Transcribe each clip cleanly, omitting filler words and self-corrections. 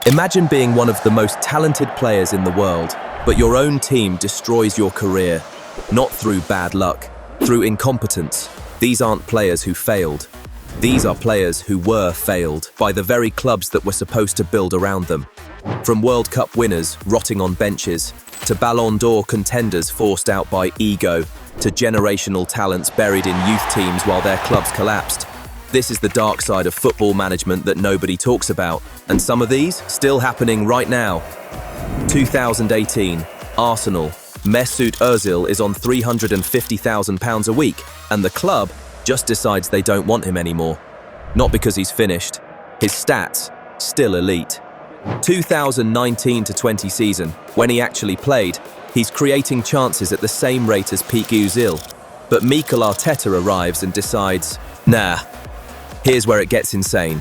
Imagine being one of the most talented players in the world, but your own team destroys your career, not through bad luck, through incompetence. These aren't players who failed. These are players who were failed by the very clubs that were supposed to build around them. From World Cup winners rotting on benches, to Ballon d'Or contenders forced out by ego, to generational talents buried in youth teams while their clubs collapsed. This is the dark side of football management that nobody talks about, and some of these still happening right now. 2018, Arsenal. Mesut Ozil is on £350,000 a week, and the club just decides they don't want him anymore. Not because he's finished. His stats, still elite. 2019-20 season, when he actually played, he's creating chances at the same rate as peak Ozil. But Mikel Arteta arrives and decides, nah. Here's where it gets insane.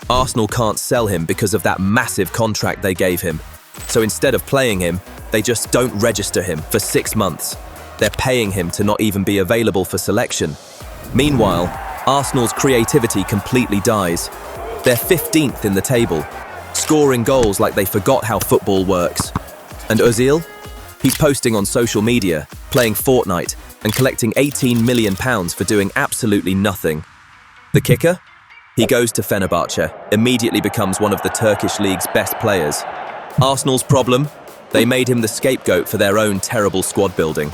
Arsenal can't sell him because of that massive contract they gave him. So instead of playing him, they just don't register him for 6 months. They're paying him to not even be available for selection. Meanwhile, Arsenal's creativity completely dies. They're 15th in the table, scoring goals like they forgot how football works. And Ozil? He's posting on social media, playing Fortnite, and collecting £18 million for doing absolutely nothing. The kicker? He goes to Fenerbahce, immediately becomes one of the Turkish league's best players. Arsenal's problem? They made him the scapegoat for their own terrible squad building.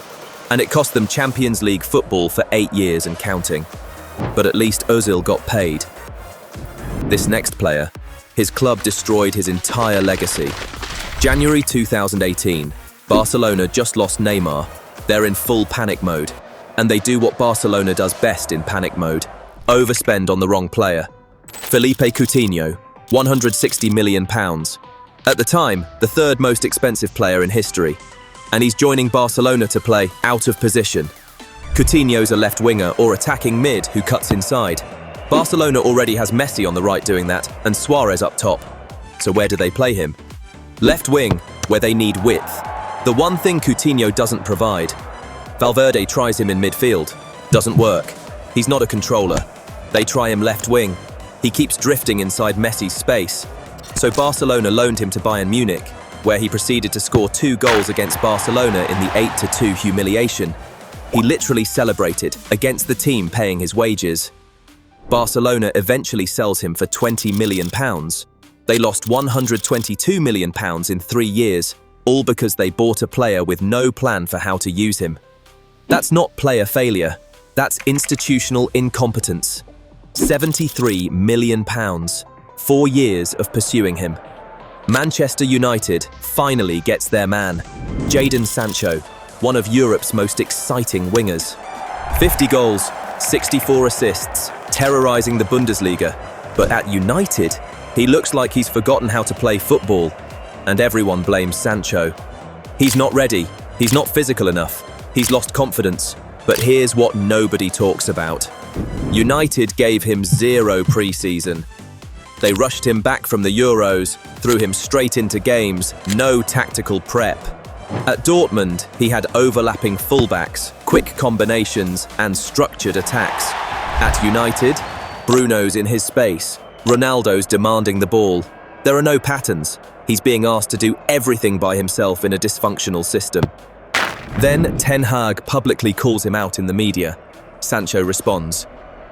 And it cost them Champions League football for 8 years and counting. But at least Ozil got paid. This next player, his club destroyed his entire legacy. January 2018, Barcelona just lost Neymar. They're in full panic mode. And they do what Barcelona does best in panic mode. Overspend on the wrong player. Felipe Coutinho, £160 million. At the time, the third most expensive player in history. And he's joining Barcelona to play out of position. Coutinho's a left winger or attacking mid who cuts inside. Barcelona already has Messi on the right doing that, and Suarez up top. So where do they play him? Left wing, where they need width. The one thing Coutinho doesn't provide. Valverde tries him in midfield. Doesn't work. He's not a controller. They try him left wing. He keeps drifting inside Messi's space. So Barcelona loaned him to Bayern Munich, where he proceeded to score 2 goals against Barcelona in the 8-2 humiliation. He literally celebrated against the team paying his wages. Barcelona eventually sells him for £20 million. They lost £122 million in 3 years, all because they bought a player with no plan for how to use him. That's not player failure. That's institutional incompetence. £73 million. 4 years of pursuing him. Manchester United finally gets their man, Jadon Sancho, one of Europe's most exciting wingers. 50 goals, 64 assists, terrorizing the Bundesliga. But at United, he looks like he's forgotten how to play football, and everyone blames Sancho. He's not ready, he's not physical enough, he's lost confidence. But here's what nobody talks about. United gave him 0 pre-season. They rushed him back from the Euros, threw him straight into games, no tactical prep. At Dortmund, he had overlapping fullbacks, quick combinations, and structured attacks. At United, Bruno's in his space, Ronaldo's demanding the ball. There are no patterns. He's being asked to do everything by himself in a dysfunctional system. Then Ten Hag publicly calls him out in the media. Sancho responds.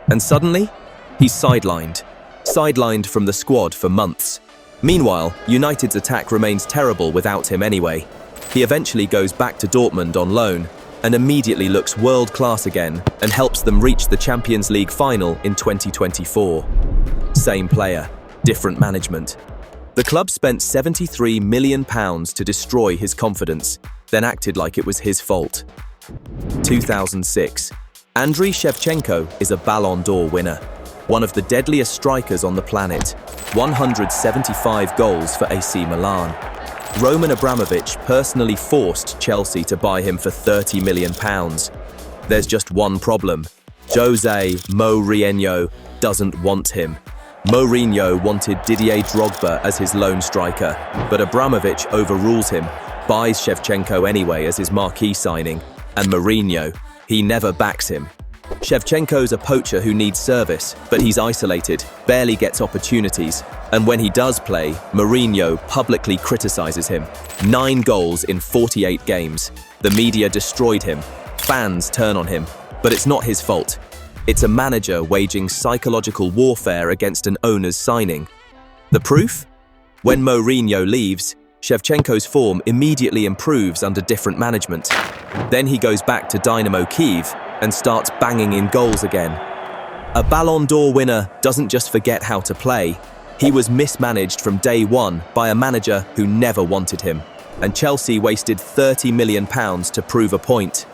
And suddenly, he's sidelined. Sidelined from the squad for months. Meanwhile, United's attack remains terrible without him anyway. He eventually goes back to Dortmund on loan and immediately looks world-class again and helps them reach the Champions League final in 2024. Same player, different management. The club spent £73 million to destroy his confidence, then acted like it was his fault. 2006. Andriy Shevchenko is a Ballon d'Or winner. One of the deadliest strikers on the planet, 175 goals for AC Milan. Roman Abramovich personally forced Chelsea to buy him for £30 million. There's just one problem. Jose Mourinho doesn't want him. Mourinho wanted Didier Drogba as his lone striker, but Abramovich overrules him, buys Shevchenko anyway as his marquee signing, and Mourinho, he never backs him. Shevchenko's a poacher who needs service, but he's isolated, barely gets opportunities. And when he does play, Mourinho publicly criticizes him. 9 goals in 48 games. The media destroyed him. Fans turn on him. But it's not his fault. It's a manager waging psychological warfare against an owner's signing. The proof? When Mourinho leaves, Shevchenko's form immediately improves under different management. Then he goes back to Dynamo Kyiv and starts banging in goals again. A Ballon d'Or winner doesn't just forget how to play. He was mismanaged from day one by a manager who never wanted him, and Chelsea wasted £30 million to prove a point.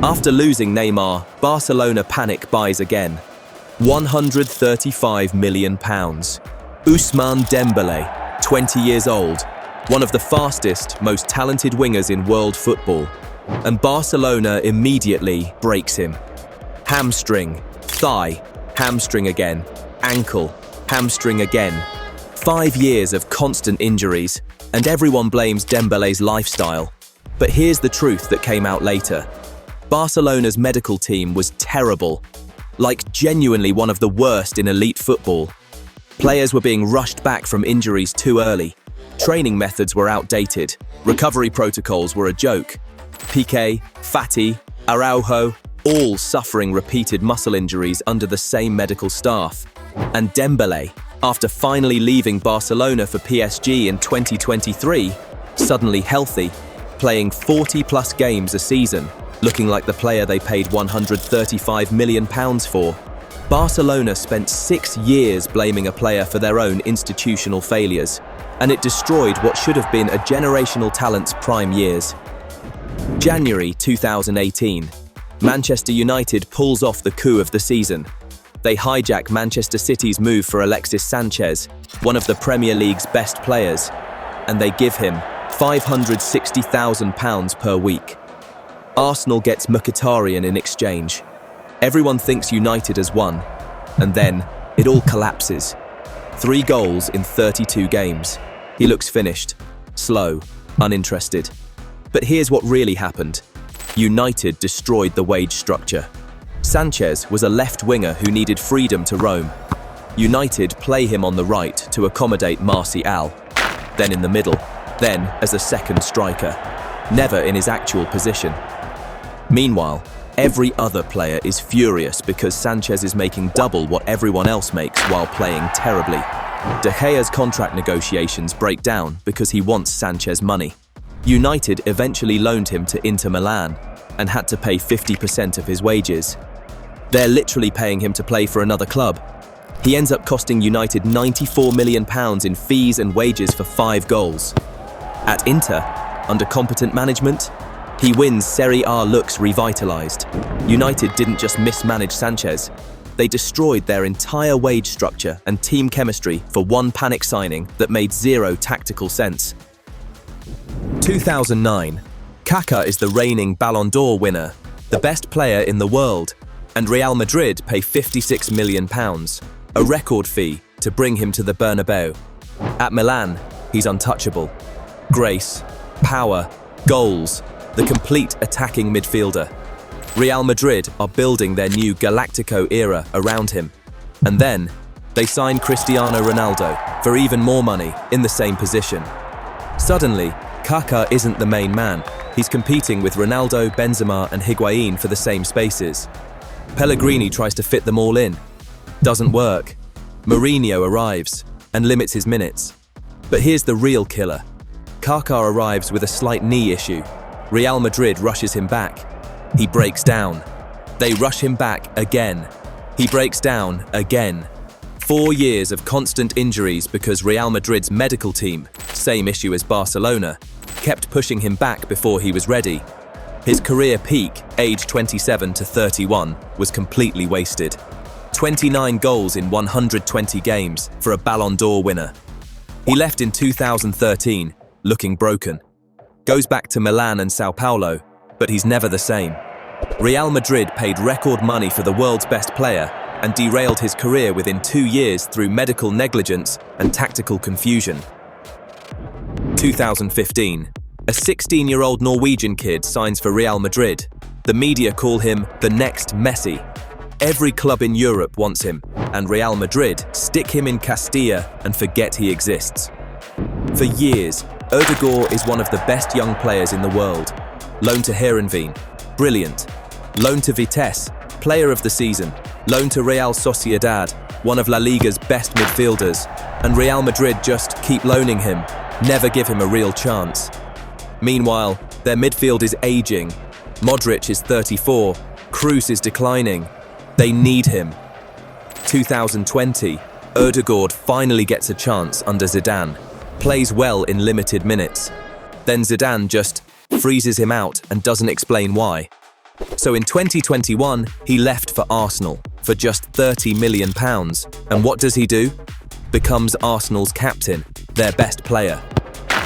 After losing Neymar, Barcelona panic buys again. £135 million. Ousmane Dembélé, 20 years old, one of the fastest, most talented wingers in world football. And Barcelona immediately breaks him. Hamstring, thigh, hamstring again, ankle, hamstring again. 5 years of constant injuries, and everyone blames Dembélé's lifestyle. But here's the truth that came out later. Barcelona's medical team was terrible, like genuinely one of the worst in elite football. Players were being rushed back from injuries too early. Training methods were outdated. Recovery protocols were a joke. Piqué, Fati, Araujo, all suffering repeated muscle injuries under the same medical staff. And Dembélé, after finally leaving Barcelona for PSG in 2023, suddenly healthy, playing 40-plus games a season, looking like the player they paid £135 million for. Barcelona spent 6 years blaming a player for their own institutional failures, and it destroyed what should have been a generational talent's prime years. January 2018. Manchester United pulls off the coup of the season. They hijack Manchester City's move for Alexis Sanchez, one of the Premier League's best players, and they give him £560,000 per week. Arsenal gets Mkhitaryan in exchange. Everyone thinks United has won, and then it all collapses. 3 goals in 32 games. He looks finished, slow, uninterested. But here's what really happened. United destroyed the wage structure. Sanchez was a left winger who needed freedom to roam. United play him on the right to accommodate Martial, then in the middle, then as a second striker, never in his actual position. Meanwhile, every other player is furious because Sanchez is making double what everyone else makes while playing terribly. De Gea's contract negotiations break down because he wants Sanchez money. United eventually loaned him to Inter Milan and had to pay 50% of his wages. They're literally paying him to play for another club. He ends up costing United £94 million in fees and wages for 5 goals. At Inter, under competent management, he wins Serie A looks revitalized. United didn't just mismanage Sanchez, they destroyed their entire wage structure and team chemistry for one panic signing that made zero tactical sense. 2009. Kaká is the reigning Ballon d'Or winner, the best player in the world, and Real Madrid pay £56 million, a record fee, to bring him to the Bernabeu. At Milan, he's untouchable. Grace, power, goals, the complete attacking midfielder. Real Madrid are building their new Galactico era around him. And then, they sign Cristiano Ronaldo for even more money in the same position. Suddenly, Kaká isn't the main man. He's competing with Ronaldo, Benzema and Higuain for the same spaces. Pellegrini tries to fit them all in. Doesn't work. Mourinho arrives and limits his minutes. But here's the real killer. Kaká arrives with a slight knee issue. Real Madrid rushes him back. He breaks down. They rush him back again. He breaks down again. 4 years of constant injuries because Real Madrid's medical team, same issue as Barcelona, kept pushing him back before he was ready. His career peak, age 27 to 31, was completely wasted. 29 goals in 120 games for a Ballon d'Or winner. He left in 2013, looking broken. Goes back to Milan and Sao Paulo, but he's never the same. Real Madrid paid record money for the world's best player and derailed his career within 2 years through medical negligence and tactical confusion. 2015. A 16-year-old Norwegian kid signs for Real Madrid. The media call him the next Messi. Every club in Europe wants him, and Real Madrid stick him in Castilla and forget he exists. For years, Ødegaard is one of the best young players in the world. Loaned to Heerenveen, brilliant. Loaned to Vitesse, player of the season. Loaned to Real Sociedad, one of La Liga's best midfielders. And Real Madrid just keep loaning him, never give him a real chance. Meanwhile, their midfield is aging. Modric is 34, Kroos is declining. They need him. 2020, Ødegaard finally gets a chance under Zidane. Plays well in limited minutes. Then Zidane just freezes him out and doesn't explain why. So in 2021, he left for Arsenal for just £30 million. And what does he do? Becomes Arsenal's captain, their best player.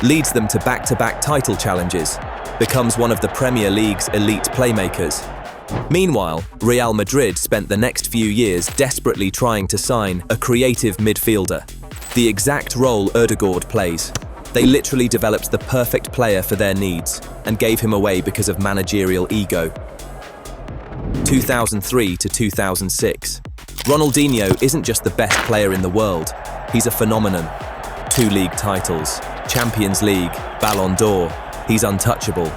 Leads them to back-to-back title challenges. Becomes one of the Premier League's elite playmakers. Meanwhile, Real Madrid spent the next few years desperately trying to sign a creative midfielder. The exact role Ødegaard plays. They literally developed the perfect player for their needs and gave him away because of managerial ego. 2003 to 2006. Ronaldinho isn't just the best player in the world, he's a phenomenon. 2 league titles, Champions League, Ballon d'Or, he's untouchable.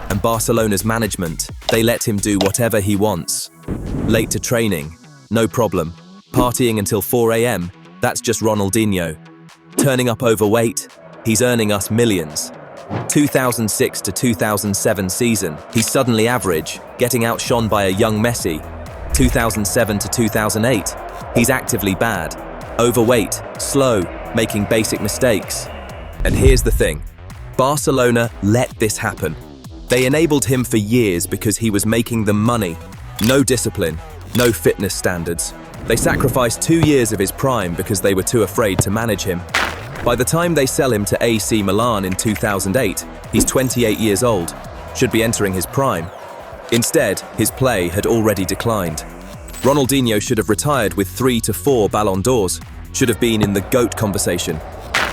And Barcelona's management, they let him do whatever he wants. Late to training, no problem. Partying until 4 a.m, that's just Ronaldinho. Turning up overweight, he's earning us millions. 2006 to 2007 season, he's suddenly average, getting outshone by a young Messi. 2007 to 2008, he's actively bad, overweight, slow, making basic mistakes. And here's the thing, Barcelona let this happen. They enabled him for years because he was making them money. No discipline, no fitness standards. They sacrificed 2 years of his prime because they were too afraid to manage him. By the time they sell him to AC Milan in 2008, he's 28 years old, should be entering his prime. Instead, his play had already declined. Ronaldinho should have retired with 3 to 4 Ballon d'Ors, should have been in the GOAT conversation.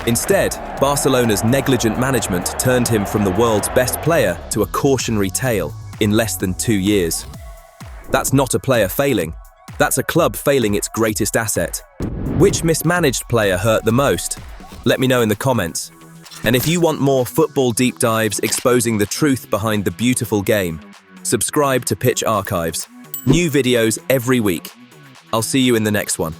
Instead, Barcelona's negligent management turned him from the world's best player to a cautionary tale in less than 2 years. That's not a player failing. That's a club failing its greatest asset. Which mismanaged player hurt the most? Let me know in the comments. And if you want more football deep dives exposing the truth behind the beautiful game, subscribe to Pitch Archives. New videos every week. I'll see you in the next one.